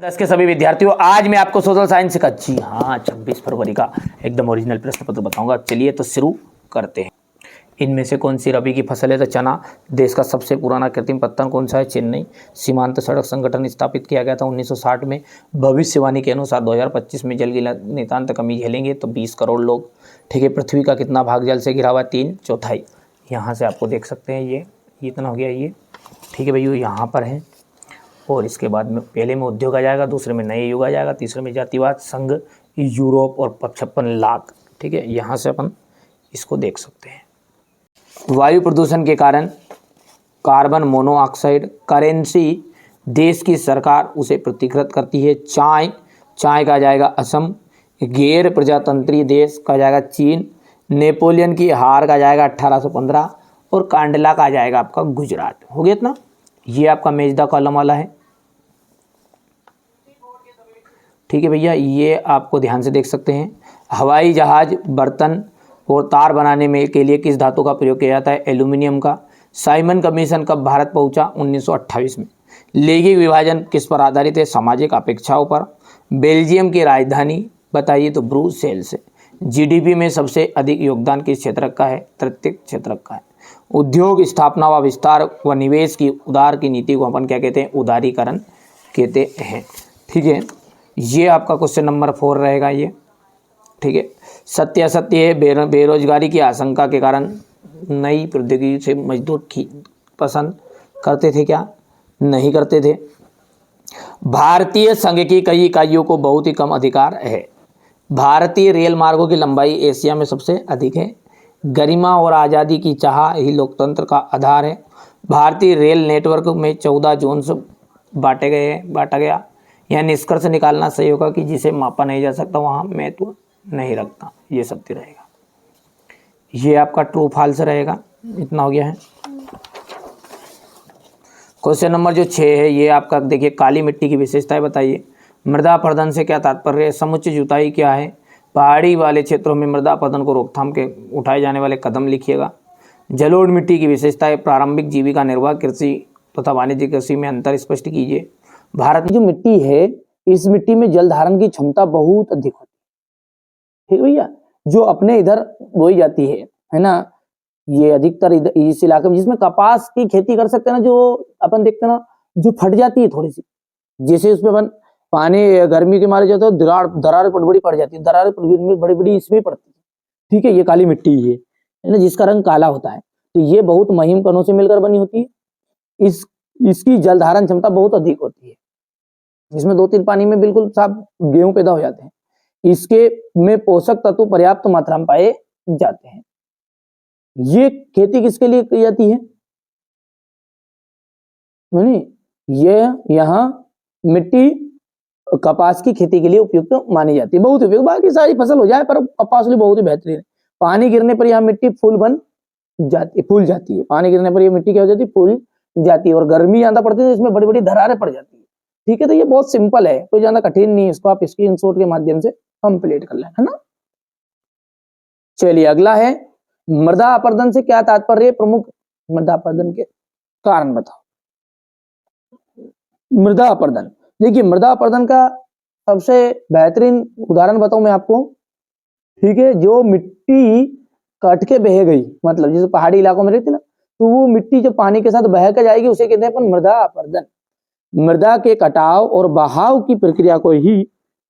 10 के सभी विद्यार्थियों, आज मैं आपको सोशल साइंस का 26 फरवरी का एकदम ओरिजिनल प्रश्न पत्र बताऊंगा। चलिए तो शुरू करते हैं। इनमें से कौन सी रबी की फसल है? तो चना। देश का सबसे पुराना कृत्रिम पत्तन कौन सा है? चेन्नई। सीमांत सड़क संगठन स्थापित किया गया था 1960 में। भविष्यवाणी के अनुसार 2025 में जल की नितांत कमी झेलेंगे तो 20 करोड़ लोग। ठीक है। पृथ्वी का कितना भाग जल से घिरा हुआ? 3/4। यहाँ से आपको देख सकते हैं ये इतना हो गया ये। ठीक है भैया, यहाँ पर है। और इसके बाद में पहले में उद्योग आ जाएगा, दूसरे में नए युग आ जाएगा, तीसरे में जातिवाद, संघ, यूरोप और 56 लाख। ठीक है, यहाँ से अपन इसको देख सकते हैं। वायु प्रदूषण के कारण कार्बन मोनोऑक्साइड करेंसी देश की सरकार उसे प्रतिकृत करती है। चाय का जाएगा असम। गैर प्रजातंत्रीय देश का जाएगा चीन। नेपोलियन की हार का जाएगा 1815 और कांडला का जाएगा आपका गुजरात। हो गया इतना। ये आपका मेजदा कॉलम वाला है। ठीक है भैया, ये आपको ध्यान से देख सकते हैं। हवाई जहाज, बर्तन और तार बनाने में के लिए किस धातु का प्रयोग किया जाता है? एल्यूमिनियम का। साइमन कमीशन कब भारत पहुंचा? 1928 में। लैंगिक विभाजन किस पर आधारित है? सामाजिक अपेक्षाओं पर। बेल्जियम की राजधानी बताइए तो ब्रुसेल्स है। जीडीपी में सबसे अधिक योगदान किस क्षेत्र का है? तृतीयक क्षेत्र का है। उद्योग स्थापना व विस्तार व निवेश की उदार की नीति को अपन क्या कहते हैं? उदारीकरण कहते हैं। ठीक है, ये आपका क्वेश्चन नंबर 4 रहेगा ये। ठीक है। सत्य असत्य है, बेरोजगारी की आशंका के कारण नई प्रौद्योगिकी से मजदूर पसंद करते थे क्या? नहीं करते थे। भारतीय संघ की कई इकाइयों को बहुत ही कम अधिकार है। भारतीय रेल मार्गों की लंबाई एशिया में सबसे अधिक है। गरिमा और आज़ादी की चाह ही लोकतंत्र का आधार है। भारतीय रेल नेटवर्क में 14 जोन से बांटा गया। यह निष्कर्ष निकालना सही होगा कि जिसे मापा नहीं जा सकता वहाँ महत्व नहीं रखता। ये सत्य रहेगा। ये आपका ट्रू फॉल्स रहेगा। इतना हो गया है। क्वेश्चन नंबर जो 6 है ये आपका देखिए, काली मिट्टी की विशेषताएं बताइए। मृदा अपरदन से क्या तात्पर्य है? समुच्चय जुताई क्या है? पहाड़ी वाले क्षेत्रों में मृदा अपरदन को रोकथाम के उठाए जाने वाले कदम लिखिएगा। जलोढ़ मिट्टी की विशेषताएं। प्रारंभिक जीविका निर्वाह कृषि तथा वाणिज्यिक कृषि में अंतर स्पष्ट कीजिए। भारत की जो मिट्टी है, इस मिट्टी में जल धारण की क्षमता बहुत अधिक होती है। ठीक भैया, जो अपने इधर बोई जाती है ना, ये अधिकतर इस इलाके में जिसमें कपास की खेती कर सकते हैं ना, जो अपन देखते हैं ना, जो फट जाती है थोड़ी सी, जैसे उसमें अपन पानी गर्मी के मारे जाते हो, दरार बड़ी पड़ जाती है, दरार बड़ी बड़ी इसमें पड़ती है। ठीक है, ये काली मिट्टी है ना, जिसका रंग काला होता है। तो ये बहुत महीन कणों से मिलकर बनी होती है। इसकी जल धारण क्षमता बहुत अधिक होती है। इसमें 2-3 पानी में बिल्कुल साफ गेहूं पैदा हो जाते हैं। इसके में पोषक तत्व पर्याप्त मात्रा में पाए जाते हैं। ये खेती किसके लिए की जाती है? ये यहाँ मिट्टी कपास की खेती के लिए उपयुक्त मानी जाती है, बहुत उपयुक्त। बाकी सारी फसल हो जाए पर कपास के लिए बहुत ही बेहतरीन है। पानी गिरने पर यह मिट्टी फूल जाती है। पानी गिरने पर यह मिट्टी क्या हो जाती है? फूल जाती है। और गर्मी ज्यादा पड़ती है तो इसमें बड़ी बड़ी दरारें पड़ जाती है। ठीक है, तो ये बहुत सिंपल है, कोई ज्यादा कठिन नहीं है। इसको आप स्क्रीनशॉट के माध्यम से कंप्लीट कर लें, है ना। चलिए अगला है, मृदा अपरदन से क्या तात्पर्य? प्रमुख मृदा अपरदन के कारण बताओ। मृदा अपरदन, देखिए मृदा अपरदन का सबसे बेहतरीन उदाहरण बताऊं मैं आपको। ठीक है, जो मिट्टी कट के बह गई, मतलब जैसे पहाड़ी इलाकों में रहती ना, तो वो मिट्टी जो पानी के साथ बह के जाएगी उसे कहते हैं अपन मृदा अपरदन। मृदा के कटाव और बहाव की प्रक्रिया को ही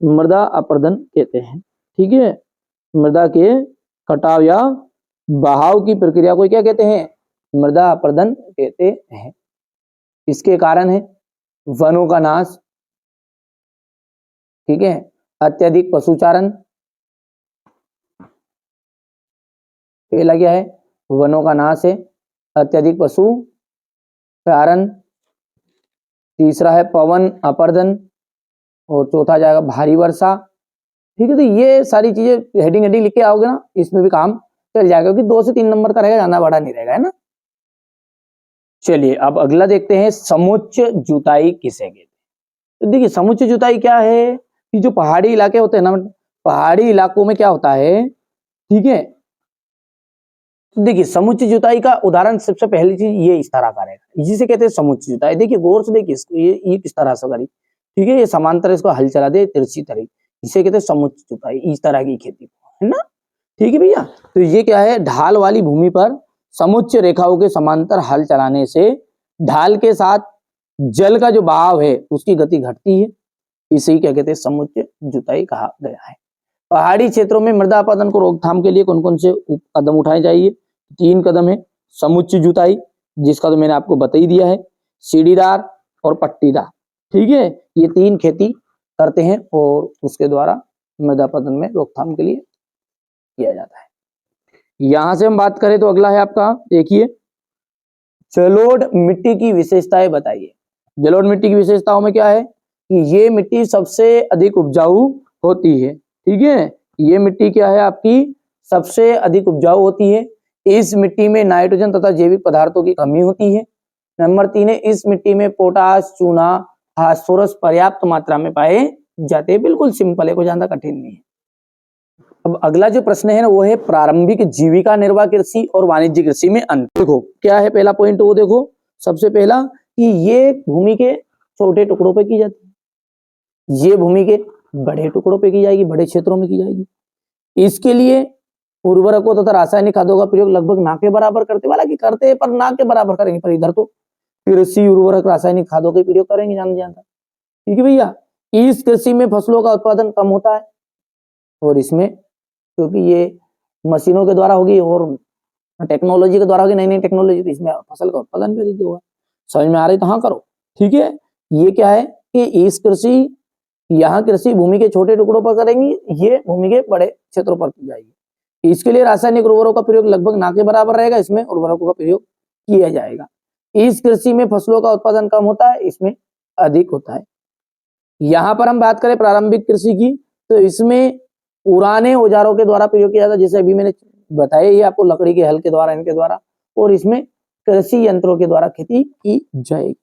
मृदा अपरदन कहते हैं। ठीक है, मृदा के कटाव या बहाव की प्रक्रिया को क्या कहते हैं? मृदा अपरदन कहते हैं। इसके कारण है वनों का नाश। ठीक है, अत्यधिक पशुचारण। पहला क्या है? वनों का नाश है, अत्यधिक पशुचारण। तीसरा है पवन अपरदन और चौथा जाएगा भारी वर्षा। ठीक है, तो ये सारी चीजें हेडिंग लिख के आओगे ना, इसमें भी काम चल जाएगा, क्योंकि 2 से 3 नंबर का रहेगा, ज्यादा बड़ा नहीं रहेगा, है ना। चलिए अब अगला देखते हैं, समुच्चय जुताई किसे कहते हैं। तो देखिए समुच्चय जुताई क्या है कि जो पहाड़ी इलाके होते हैं ना, पहाड़ी इलाकों में क्या होता है, ठीक है, तो देखिए समुच्चय जुताई का उदाहरण सबसे पहली चीज ये इस तरह का रहेगा, जिसे कहते हैं समुच्चय जुताई। देखिए गौर से देखिए ये किस तरह से करी। ठीक है, ये समांतर इसको हल चला दे तिरछी तरह, इसे कहते हैं समुच्च जुताई, इस तरह की खेती को, है ना। ठीक है भैया, तो ये क्या है, ढाल वाली भूमि पर समुच्च रेखाओं के समांतर हल चलाने से ढाल के साथ जल का जो बहाव है उसकी गति घटती है, इसे क्या कहते हैं, समुच्च जुताई कहा गया है। पहाड़ी क्षेत्रों में मृदा अपरदन को रोकथाम के लिए कौन कौन से कदम उठाए जाइए? 3 कदम है। समुच्च जुताई, जिसका तो मैंने आपको बता ही दिया है, सीढ़ीदार और पट्टीदार। ठीक है, ये 3 खेती करते हैं और उसके द्वारा मृदा अपरदन में रोकथाम के लिए किया जाता है। यहां से हम बात करें तो अगला है आपका, देखिए, जलोढ़ मिट्टी की विशेषताएं बताइए। जलोढ़ मिट्टी की विशेषताओं में क्या है कि ये मिट्टी सबसे अधिक उपजाऊ होती है। ठीक है, ये मिट्टी क्या है आपकी, सबसे अधिक उपजाऊ होती है। इस मिट्टी में नाइट्रोजन तथा जैविक पदार्थों की कमी होती है। नंबर 3 है, इस मिट्टी में पोटास, चूना, फास्फोरस पर्याप्त मात्रा में पाए जाते हैं। बिल्कुल सिंपल है, कोई ज्यादा कठिन नहीं है। अब अगला जो प्रश्न है ना, वो है प्रारंभिक जीविका निर्वाह कृषि और वाणिज्य कृषि में अंतर। देखो क्या है पहला पॉइंट, वो देखो सबसे पहला कि ये भूमि के छोटे टुकड़ों पे की जाती है, ये भूमि के बड़े टुकड़ों पे की जाएगी, बड़े क्षेत्रों में की जाएगी। इसके लिए उर्वरकों तथा रासायनिक खादों का प्रयोग लगभग ना के बराबर करते, वाला कि करते हैं पर ना के बराबर करेंगे, पर इधर तो कृषि उर्वरक रासायनिक खादों के प्रयोग करेंगे जानता। ठीक है भैया, इस कृषि में फसलों का उत्पादन कम होता है और इसमें क्योंकि ये मशीनों के द्वारा होगी और टेक्नोलॉजी के द्वारा होगी, नई नई टेक्नोलॉजी, तो इसमें फसल का उत्पादन भी अधिक होगा। समझ में आ रही तो हाँ करो। ठीक है, ये क्या है कि इस कृषि, यहाँ कृषि भूमि के छोटे टुकड़ों पर करेंगी, ये भूमि के बड़े क्षेत्रों पर की जाएगी। इसके लिए रासायनिक उर्वरकों का प्रयोग लगभग ना के बराबर रहेगा, इसमें उर्वरकों का प्रयोग किया जाएगा। इस कृषि में फसलों का उत्पादन कम होता है, इसमें अधिक होता है। यहाँ पर हम बात करें प्रारंभिक कृषि की, तो इसमें पुराने औजारों के द्वारा प्रयोग किया जाता है, जैसे अभी मैंने बताया ही आपको, लकड़ी के हल के द्वारा, इनके द्वारा, और इसमें कृषि यंत्रों के द्वारा खेती की जाएगी।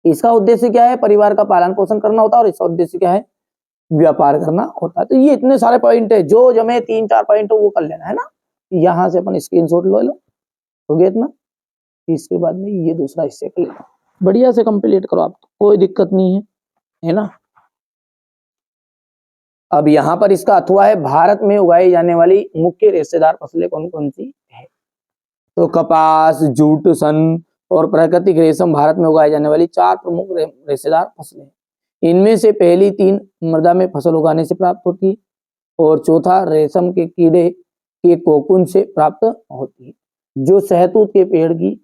इसका उद्देश्य क्या है, परिवार का पालन पोषण करना होता है, और इसका उद्देश्य क्या है, व्यापार करना होता है। तो ये इतने सारे पॉइंट है, जो जमे 3-4 पॉइंट हो वो कर लेना है ना। यहां से अपन स्क्रीनशॉट ले लो, हो गया इतना। इसके बाद में ये दूसरा हिस्से कर लेना, बढ़िया से कंप्लीट करो आप, कोई दिक्कत नहीं है ना। अब यहाँ पर इसका अथवा है, भारत में उगाई जाने वाली मुख्य रेशेदार फसलें कौन कौन सी है? तो कपास, जूट, सन और प्राकृतिक रेशम भारत में उगाई जाने वाली 4 प्रमुख रेशेदार फसलें। इनमें से पहली 3 मृदा में फसल उगाने से प्राप्त होती है और चौथा रेशम के कीड़े के कोकून से प्राप्त होती है, जो शहतूत के पेड़ की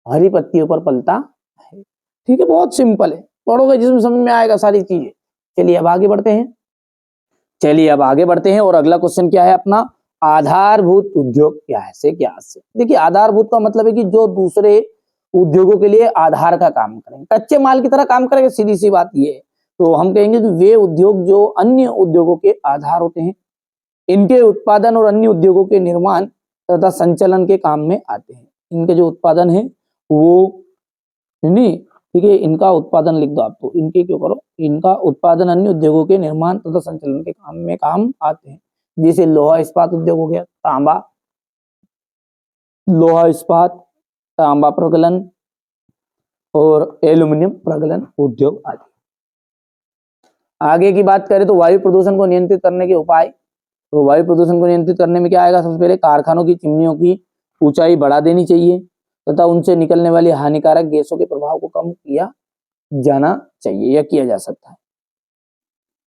हरी पत्तियों पर पलता है। ठीक है, बहुत सिंपल है, पढ़ोगे जिसमें समझ में आएगा सारी चीजें। चलिए अब आगे बढ़ते हैं और अगला क्वेश्चन क्या है अपना, आधारभूत उद्योग क्या है से क्या से। देखिए आधारभूत का मतलब है कि जो दूसरे उद्योगों के लिए आधार का काम करेंगे, कच्चे माल की तरह काम करेंगे, सीधी सी बात ये है। तो हम कहेंगे कि वे उद्योग जो अन्य उद्योगों के आधार होते हैं, इनके उत्पादन और अन्य उद्योगों के निर्माण तथा संचालन के काम में आते हैं। इनके जो उत्पादन है वो नहीं, ठीक है, इनका उत्पादन लिख दो आप, तो इनके क्यों करो, इनका उत्पादन अन्य उद्योगों के निर्माण तथा संचालन के काम में काम आते हैं। जैसे लोहा इस्पात उद्योग हो गया, लोहा इस्पात, तांबा प्रगलन और एल्यूमिनियम प्रगलन उद्योग आदि। आगे की बात करें तो वायु प्रदूषण को नियंत्रित करने के उपाय। तो वायु प्रदूषण को नियंत्रित करने में क्या आएगा, सबसे पहले कारखानों की चिमनियों की ऊंचाई बढ़ा देनी चाहिए तथा उनसे निकलने वाली हानिकारक गैसों के प्रभाव को कम किया जाना चाहिए या किया जा सकता है।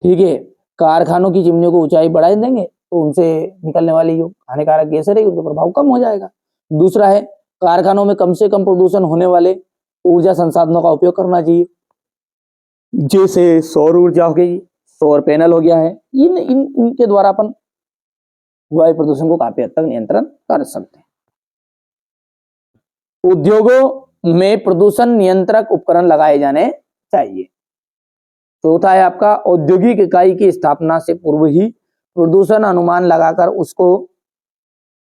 ठीक है, कारखानों की चिमनियों को ऊंचाई बढ़ा देंगे तो उनसे निकलने वाली जो हानिकारक गैसें रहेगी उनका प्रभाव कम हो जाएगा। दूसरा है, कारखानों में कम से कम प्रदूषण होने वाले ऊर्जा संसाधनों का उपयोग करना चाहिए, जैसे सौर ऊर्जा हो गई, सौर पैनल हो गया है। इनके द्वारा अपन वायु प्रदूषण को काफी हद तक नियंत्रण कर सकते हैं। उद्योगों में प्रदूषण नियंत्रक उपकरण लगाए जाने चाहिए। चौथा है आपका, औद्योगिक इकाई की स्थापना से पूर्व ही प्रदूषण अनुमान लगाकर उसको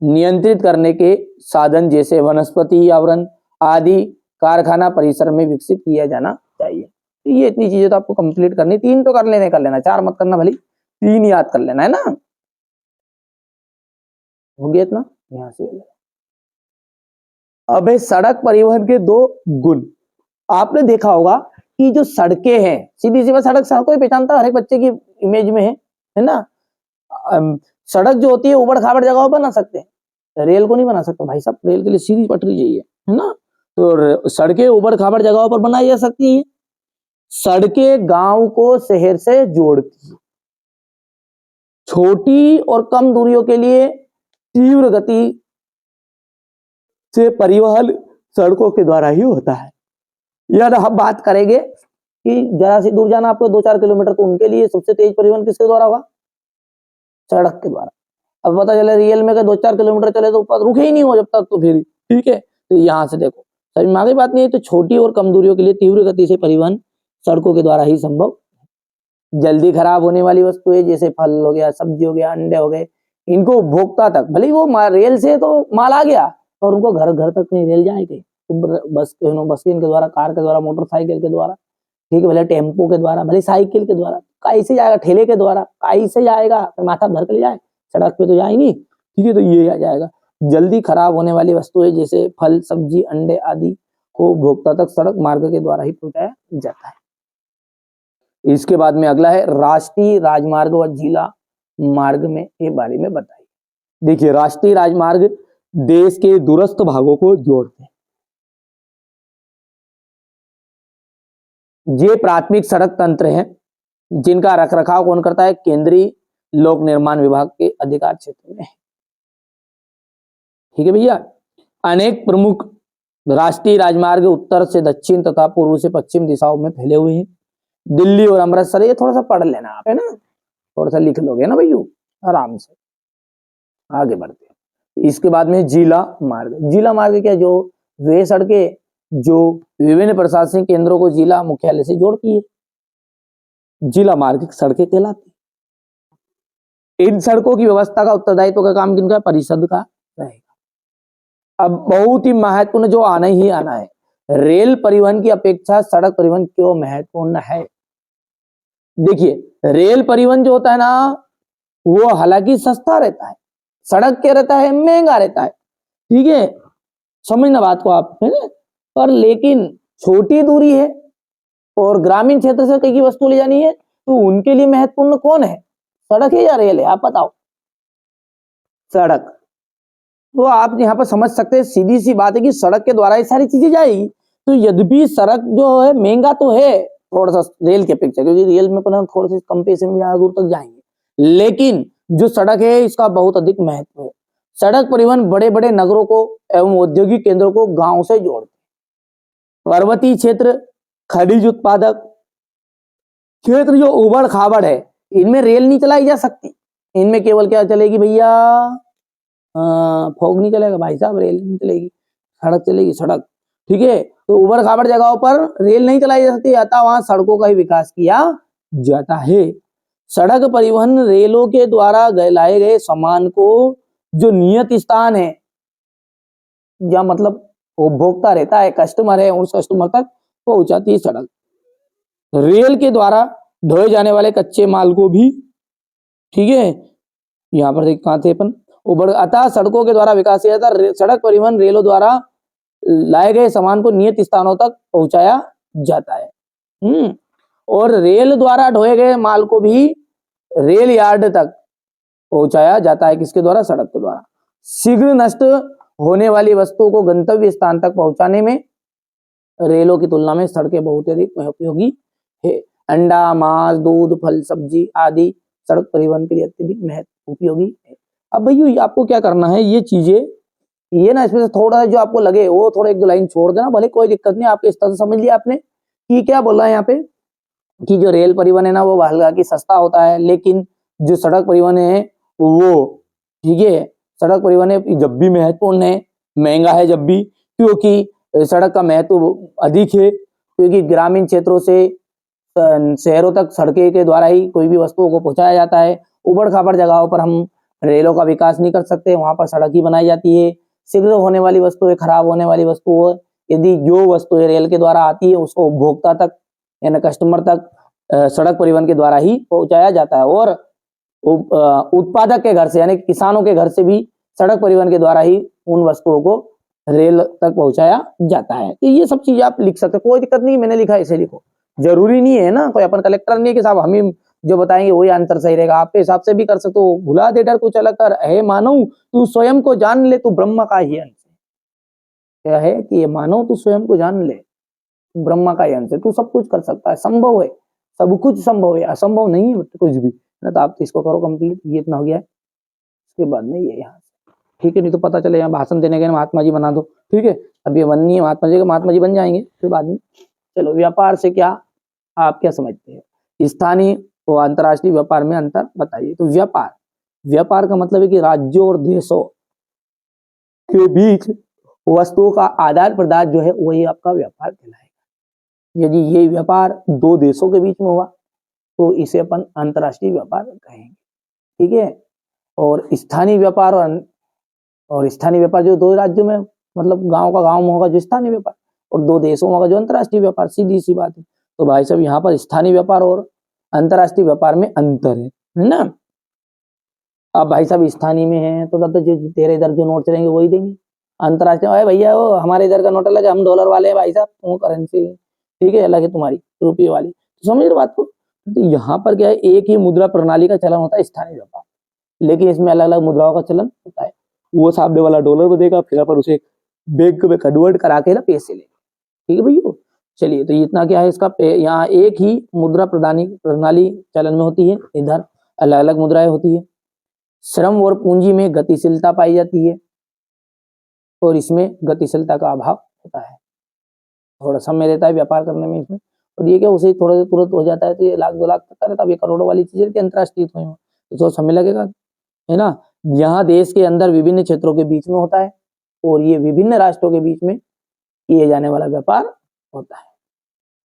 नियंत्रित करने के साधन जैसे वनस्पति आवरण आदि कारखाना परिसर में विकसित किया जाना चाहिए। तो ये इतनी चीजें तो आपको कंप्लीट करनी, 3 तो कर लेना, 4 मत करना, भले 3 याद कर लेना, है ना। हो गया इतना, यहां से। अब है सड़क परिवहन के 2 गुण। आपने देखा होगा कि जो सड़कें हैं, सीधी सी बात, सड़क कोई पहचानता है, हर एक बच्चे की इमेज में है ना। सड़क जो होती है उबड़ खाबड़ जगहों पर बना सकते हैं, रेल को नहीं बना सकते भाई साहब, रेल के लिए सीधी पटरी चाहिए, है ना। तो सड़कें उबड़ खाबड़ जगहों पर बनाई जा सकती है। सड़कें गांव को शहर से जोड़ती है। छोटी और कम दूरियों के लिए तीव्र गति से परिवहन सड़कों के द्वारा ही होता है। यार हम बात करेंगे कि जरा सी दूर जाना आपको 2-4 किलोमीटर, तो उनके लिए सबसे तेज परिवहन किसके द्वारा होगा? सड़क के द्वारा। अब पता चले रियल में 2-4 किलोमीटर चले तो ऊपर रुके ही नहीं हो जब तक, तो फिर ठीक है। तो यहां से देखो समझ में आ गई बात नहीं है। तो छोटी और कम दूरियों के लिए तीव्र गति से परिवहन सड़कों के द्वारा ही संभव। जल्दी खराब होने वाली वस्तुएं जैसे फल हो गया, सब्जी हो गया, अंडे हो गए, इनको उपभोक्ता तक, भले वो रेल से तो माल आ गया और उनको घर घर तक नहीं रेल जाएगी, बस के द्वारा, कार के द्वारा, मोटरसाइकिल के द्वारा, ठीक है, भले टेम्पो के द्वारा, भले साइकिल के द्वारा, कैसे जाएगा, ठेले के द्वारा कैसे जाएगा, माथा भर के जाए, सड़क पे तो जाए नहीं, ठीक है। तो ये आ जाएगा। जल्दी खराब होने वाली वस्तुएं जैसे फल, सब्जी, अंडे आदि को उपभोक्ता तक सड़क मार्ग के द्वारा ही पहुंचाया जाता है। इसके बाद में अगला है राष्ट्रीय राजमार्ग व जिला मार्ग में के बारे में बताइए। देखिए, राष्ट्रीय राजमार्ग देश के दूरस्थ भागों को जोड़ते हैं। ये प्राथमिक सड़क तंत्र हैं जिनका रखरखाव कौन करता है? केंद्रीय लोक निर्माण विभाग के अधिकार क्षेत्र में। ठीक है भैया। अनेक प्रमुख राष्ट्रीय राजमार्ग उत्तर से दक्षिण तथा पूर्व से पश्चिम दिशाओं में फैले हुए हैं। दिल्ली और अमृतसर, ये थोड़ा सा पढ़ लेना आप, है ना, थोड़ा सा लिख लोगे ना भैया आराम से। आगे बढ़ते हैं। इसके बाद में जिला मार्ग। जिला मार्ग क्या? जो वे सड़कें जो विभिन्न प्रशासनिक केंद्रों को जिला मुख्यालय से जोड़ती है, जिला मार्ग सड़कें कहलाती है। इन सड़कों की व्यवस्था का उत्तरदायित्व का काम किनका? परिषद का रहेगा। अब बहुत ही महत्वपूर्ण जो आना ही आना है, रेल परिवहन की अपेक्षा सड़क परिवहन क्यों महत्वपूर्ण है? देखिए, रेल परिवहन जो होता है ना, वो हालांकि सस्ता रहता है, सड़क क्या रहता है? महंगा रहता है, ठीक है, समझना बात को आप, है ना। पर लेकिन छोटी दूरी है और ग्रामीण क्षेत्र से कई वस्तु ले जानी है, तो उनके लिए महत्वपूर्ण कौन है? सड़क है या रेल है? आप बताओ। सड़क। तो आप यहाँ पर समझ सकते हैं, सीधी सी बात है कि सड़क के द्वारा ये सारी चीजें जाएगी। तो यद्यपि सड़क जो है महंगा तो है थोड़ा सा रेल की अपेक्षा, क्योंकि रेल में थोड़ा सा कम पैसे में ज्यादा दूर तक जाएंगे, लेकिन जो सड़क है इसका बहुत अधिक महत्व है। सड़क परिवहन बड़े बड़े नगरों को एवं औद्योगिक केंद्रों को गांव से जोड़ते हैं। पर्वतीय क्षेत्र, खनिज उत्पादक क्षेत्र जो उबड़ खाबड़ है, इनमें रेल नहीं चलाई जा सकती। इनमें केवल क्या चलेगी भैया? फोग नहीं चलेगा भाई साहब, रेल नहीं चलेगी, सड़क चलेगी, सड़क, ठीक है। तो उबड़ खाबड़ जगहों पर रेल नहीं चलाई जा सकती, अतः वहां सड़कों का ही विकास किया जाता है। सड़क परिवहन रेलों के द्वारा लाए गए सामान को जो नियत स्थान है, या मतलब उपभोक्ता रहता है, कस्टमर है, उस कस्टमर तक पहुंचाती है सड़क। रेल के द्वारा ढोए जाने वाले कच्चे माल को भी, ठीक है, यहाँ पर देख कहाँ थे अपन, अतः सड़कों के द्वारा विकास किया जाता है। सड़क परिवहन रेलों द्वारा लाए गए सामान को नियत स्थानों तक पहुंचाया जाता है। और रेल द्वारा ढोए गए माल को भी रेल यार्ड तक पहुंचाया जाता है। किसके द्वारा? सड़क के द्वारा। शीघ्र नष्ट होने वाली वस्तुओं को गंतव्य स्थान तक पहुंचाने में रेलों की तुलना में सड़कें बहुत अधिक उपयोगी है। अंडा, मांस, दूध, फल, सब्जी आदि सड़क परिवहन के लिए अत्यधिक उपयोगी है। अब भैया आपको क्या करना है, ये चीजें, ये ना इसमें से थोड़ा जो आपको लगे वो थोड़ा एक दो लाइन छोड़ देना, भले कोई दिक्कत नहीं, आपके इस तरह से समझ लिया आपने कि क्या बोल रहा है यहाँ पे, कि जो रेल परिवहन है ना वो हालांकि सस्ता होता है, लेकिन जो सड़क परिवहन है वो, ठीक है, सड़क परिवहन जब भी महत्वपूर्ण है, महंगा है जब भी, क्योंकि सड़क का महत्व अधिक है, क्योंकि ग्रामीण क्षेत्रों से शहरों तक सड़कें के द्वारा ही कोई भी वस्तुओं को पहुंचाया जाता है। उबड़ खाबड़ जगहों पर हम रेलों का विकास नहीं कर सकते, वहां पर सड़क ही बनाई जाती है। शीघ्र होने वाली वस्तुएं, खराब होने वाली वस्तुएं, यदि जो वस्तुएं रेल के द्वारा आती है उसको उपभोक्ता तक यानी कस्टमर तक सड़क परिवहन के द्वारा ही पहुंचाया जाता है। और उत्पादक के घर से यानी किसानों के घर से भी सड़क परिवहन के द्वारा ही उन वस्तुओं को रेल तक पहुंचाया जाता है। तो ये सब चीजें आप लिख सकते हो, कोई दिक्कत नहीं, मैंने लिखा ऐसे लिखो, जरूरी नहीं है ना, कोई अपन कलेक्टर नहीं है कि साहब हम ही जो बताएंगे वही आंसर सही रहेगा, आपके हिसाब से भी कर सकते हो। भुला दे डर कुछ अलग कर, हे मानव तू स्वयं को जान ले, तू ब्रह्म का ही अंश है। क्या है कि ये मानव तू स्वयं को जान ले, तू ब्रह्म का ही अंश है, तू सब कुछ कर सकता है, संभव है, सब कुछ संभव है, असंभव नहीं है कुछ भी ना। तो आप तो इसको करो कंप्लीट, ये इतना हो गया है। उसके बाद में ये यहाँ ठीक है, नहीं तो पता चले यहाँ भाषण देने के महात्मा जी बना दो, ठीक है। अब ये बननी है महात्मा जी, के महात्मा जी बन जाएंगे फिर बाद में। चलो, व्यापार से क्या आप क्या समझते हैं, स्थानीय और अंतर्राष्ट्रीय व्यापार में अंतर बताइए। तो व्यापार, व्यापार का मतलब है कि राज्यों और देशों के बीच वस्तुओं का आदान प्रदान जो है वही आपका व्यापार कहलाएगा। यदि ये व्यापार दो देशों के बीच में हुआ तो इसे अपन अंतर्राष्ट्रीय व्यापार कहेंगे, ठीक है। और स्थानीय व्यापार और स्थानीय व्यापार जो दो राज्यों में, मतलब गांव का गांव में होगा जो स्थानीय व्यापार, और दो देशों में होगा जो अंतर्राष्ट्रीय व्यापार, सीधी सी बात है। तो भाई साहब यहाँ पर स्थानीय व्यापार और अंतर्राष्ट्रीय व्यापार में अंतर है ना। अब भाई साहब स्थानीय में है तो तब तो जो तेरे इधर जो नोट चलेंगे वही देंगे। अंतर्राष्ट्रीय है भैया वो हमारे इधर का नोट अलग है, हम डॉलर वाले हैं भाई साहब, वो करेंसी ठीक है अलग है तुम्हारी रुपये वाली, तो समझ रहे बात को। तो यहाँ पर क्या है, एक ही मुद्रा प्रणाली का चलन होता है स्थानीय व्यापार, लेकिन इसमें अलग अलग मुद्राओं का चलन होता है। वो सामने वाला डॉलर में देगा, फिर अपन उसे बैंक में कन्वर्ट करा के ना पैसे लेंगे, ठीक है भैया। चलिए, तो इतना क्या है इसका, यहाँ एक ही मुद्रा प्रणाली चलन में होती है, इधर अलग अलग मुद्राएं होती है। श्रम और पूंजी में गतिशीलता पाई जाती है और इसमें गतिशीलता का अभाव होता है, थोड़ा समय लेता है व्यापार करने में इसमें। और ये क्या उसे थोड़ा तुरंत हो जाता है, तो ये लाख 2 लाख तक रहता है, ये करोड़ों वाली चीजें रहती है अंतर्राष्ट्रीय, तो थोड़ा समय लगेगा, है ना। यहाँ देश के अंदर विभिन्न क्षेत्रों के बीच में होता है और ये विभिन्न राष्ट्रों के बीच में किए जाने वाला व्यापार होता है।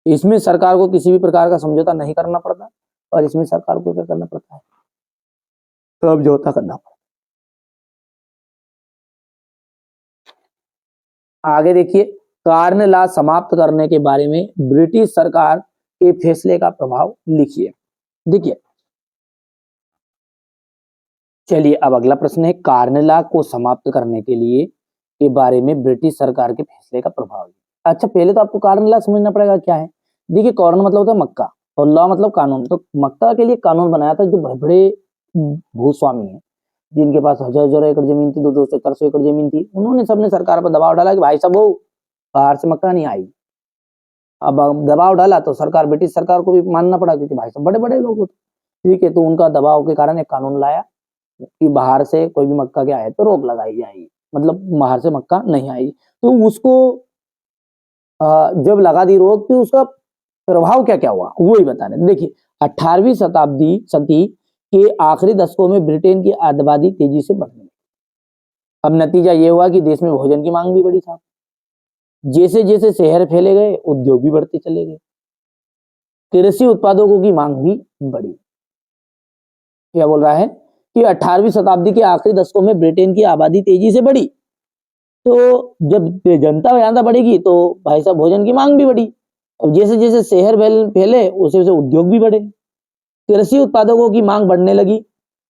इसमें सरकार को किसी भी प्रकार का समझौता नहीं करना पड़ता और इसमें सरकार को क्या करना पड़ता है, समझौता करना पड़ता है। आगे देखिए, कार्न लॉ समाप्त करने के बारे में ब्रिटिश सरकार के फैसले का प्रभाव लिखिए। देखिए, चलिए अब अगला प्रश्न है, कार्न लॉ को समाप्त करने के लिए के बारे में ब्रिटिश सरकार के फैसले का प्रभाव। अच्छा, पहले तो आपको कार्न लॉ समझना पड़ेगा क्या है। देखिए, कॉर्न मतलब होता है मक्का और लॉ मतलब कानून। तो मक्का के लिए कानून बनाया था जो बड़े बड़े भूस्वामी हैं, जिनके पास हजार हजार एकड़ जमीन थी, 200 400 एकड़ जमीन थी, उन्होंने सबने सरकार पर दबाव डाला कि भाई साहब वो बाहर से मक्का नहीं आई। अब दबाव डाला तो सरकार, ब्रिटिश सरकार को भी मानना पड़ा, क्योंकि भाई साहब बड़े बड़े लोग होते, ठीक है। तो उनका दबाव के कारण एक कानून लाया कि बाहर से कोई भी मक्का के आए तो रोक लगाई जाएगी, मतलब बाहर से मक्का नहीं आई। तो उसको जब लगा दी रोक, तो उसका प्रभाव क्या क्या हुआ वो ही बता रहे। देखिए, 18वीं शताब्दी सदी के आखिरी दशकों में ब्रिटेन की आबादी तेजी से बढ़ने लगी। अब नतीजा ये हुआ कि देश में भोजन की मांग भी बढ़ी साहब, जैसे जैसे शहर फैले गए उद्योग भी बढ़ते चले गए, कृषि उत्पादकों की मांग भी बढ़ी। क्या बोल रहा है कि 18वीं शताब्दी के आखिरी दशकों में ब्रिटेन की आबादी तेजी से बढ़ी, तो जब जनता ज्यादा बढ़ेगी तो भाई साहब भोजन की मांग भी बढ़ी। अब जैसे जैसे शहर फैले वैसे वैसे उद्योग भी बढ़े, कृषि उत्पादकों की मांग बढ़ने लगी,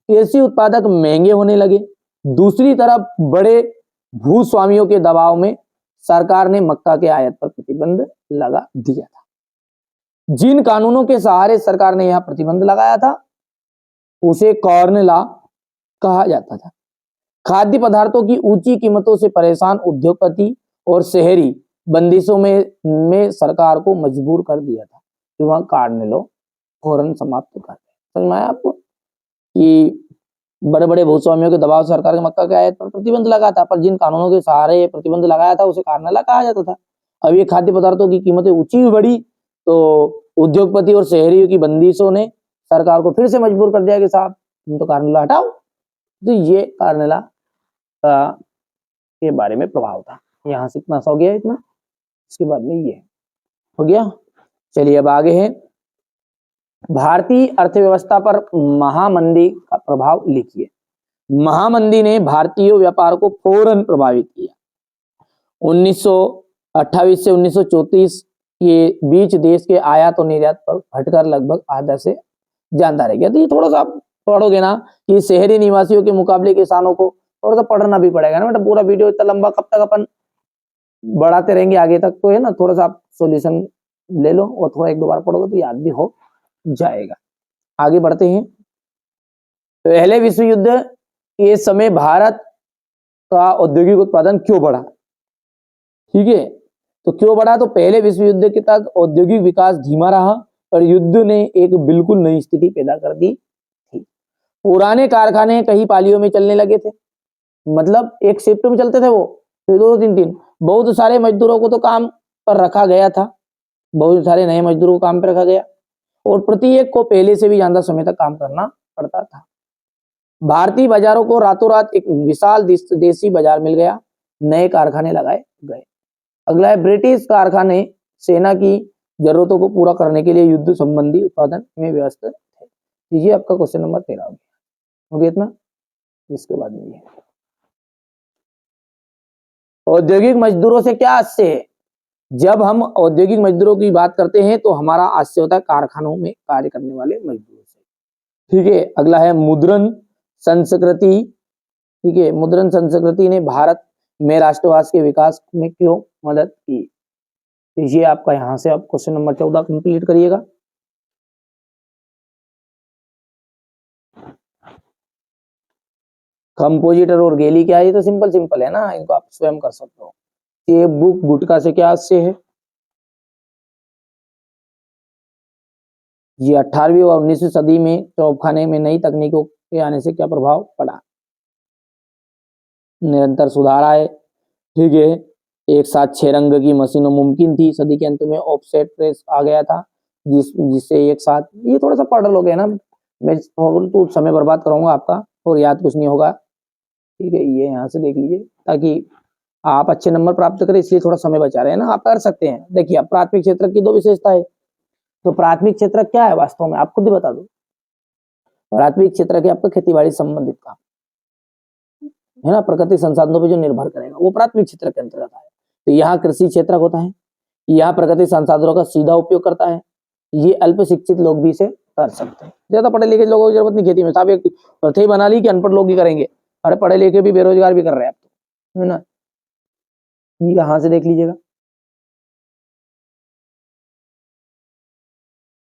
कृषि उत्पादक महंगे होने लगे। दूसरी तरफ बड़े भूस्वामियों के दबाव में सरकार ने मक्का के आयात पर प्रतिबंध लगा दिया था। जिन कानूनों के सहारे सरकार ने यह प्रतिबंध लगाया था उसे कॉर्न लॉ कहा जाता था। खाद्य पदार्थों की ऊंची कीमतों से परेशान उद्योगपति और शहरी बंदिशों में सरकार को मजबूर कर दिया था कि वह कॉर्न लॉ फौरन समाप्त कर दे। समझ में आया आपको कि बड़े बड़े भूस्वामियों के दबाव सरकार के मक्का के आयात पर प्रतिबंध लगा था, पर जिन कानूनों के सहारे प्रतिबंध लगाया था उसे कॉर्न लॉ कहा जाता था। अब ये खाद्य पदार्थों की कीमतें ऊंची बढ़ी तो उद्योगपति और शहरियों की बंदिशों ने सरकार को फिर से मजबूर कर दिया कि साहब तुम तो कॉर्न लॉ हटाओ। तो ये कॉर्न लॉ के बारे में प्रभाव था। यहाँ से इतना सा हो गया, इतना इसके बाद में ये हो गया। चलिए अब आगे है, भारतीय अर्थव्यवस्था पर महामंदी का प्रभाव लिखिए। महामंदी ने भारतीय व्यापार को फौरन प्रभावित किया। 1928 से 1934 के बीच देश के आयात और निर्यात पर घटकर लगभग आधा से ज्यादा रह गया। तो ये थोड़ा सा आप पढ़ोगे ना कि शहरी निवासियों के मुकाबले किसानों को थोड़ा सा पढ़ना भी पड़ेगा ना बेटा। पूरा वीडियो इतना लंबा कब तक अपन बढ़ाते रहेंगे आगे तक, तो है ना, थोड़ा सा आप सोल्यूशन ले लो और थोड़ा एक दो बार पढ़ोगे तो याद भी हो जाएगा। आगे बढ़ते हैं। पहले विश्व युद्ध के समय भारत का औद्योगिक उत्पादन क्यों बढ़ा? ठीक है, तो क्यों बढ़ा? तो पहले विश्व युद्ध के तक औद्योगिक विकास धीमा रहा और युद्ध ने एक बिल्कुल नई स्थिति पैदा कर दी थी। पुराने कारखाने कई पालियों में चलने लगे थे, मतलब एक शिफ्ट में चलते थे वो, फिर दो तीन दिन। बहुत सारे मजदूरों को तो काम पर रखा गया था, बहुत सारे नए मजदूरों को काम पर रखा गया और प्रत्येक को पहले से भी ज्यादा समय तक काम करना पड़ता था। भारतीय बाजारों को रातों रात एक विशाल देशी बाजार मिल गया, नए कारखाने लगाए गए। अगला है, ब्रिटिश कारखाने सेना की जरूरतों को पूरा करने के लिए युद्ध संबंधी उत्पादन में व्यस्त थे। ये आपका क्वेश्चन नंबर 13 हो गया इतना। इसके बाद में ये औद्योगिक मजदूरों से क्या आशय है? जब हम औद्योगिक मजदूरों की बात करते हैं तो हमारा आशय होता है कारखानों में कार्य करने वाले मजदूरों से। ठीक है, अगला है मुद्रण संस्कृति। ठीक है, मुद्रण संस्कृति ने भारत में राष्ट्रवाद के विकास में क्यों मदद की? ये आपका यहां से आप क्वेश्चन नंबर 14 कंप्लीट करिएगा। कंपोजिटर और गेली क्या है? ये तो सिंपल है ना, इनको आप स्वयं कर सकते हो। ये बुक गुटका से क्या आशय है? ये 18वीं और 19वीं सदी में तोपखाने में नई तकनीकों के आने से क्या प्रभाव पड़ा? निरंतर सुधार आए। ठीक है, एक साथ 6 रंग की मशीनों मुमकिन थी। सदी के अंत में ऑफसेट प्रेस आ गया था, जिससे एक साथ, ये थोड़ा सा पढ़ लोगे ना, मैं तो समय बर्बाद कराऊंगा आपका और याद कुछ नहीं होगा। ठीक है, ये यहाँ से देख लीजिए ताकि आप अच्छे नंबर प्राप्त करें, इसलिए थोड़ा समय बचा रहे हैं ना, आप कर सकते हैं। देखिए, प्राथमिक क्षेत्र की 2 विशेषता है। तो प्राथमिक क्षेत्र क्या है वास्तव में, आप खुद ही बता दो। प्राथमिक क्षेत्र के आपका खेतीबाड़ी संबंधित काम है ना, प्राकृतिक संसाधनों पर जो निर्भर करेगा वो प्राथमिक क्षेत्र के अंतर्गत है। तो यहाँ कृषि क्षेत्र होता है, यहाँ प्राकृतिक संसाधनों का सीधा उपयोग करता है। ये अल्प शिक्षित लोग भी इसे कर सकते हैं, ज्यादा पढ़े लिखे लोगों की जरूरत नहीं खेती में। साहब एक प्रथा ही बना ली कि अनपढ़ लोग ही करेंगे, अरे पढ़े लिखे भी बेरोजगार भी कर रहे हैं आप, है ना। यहाँ से देख लीजिएगा।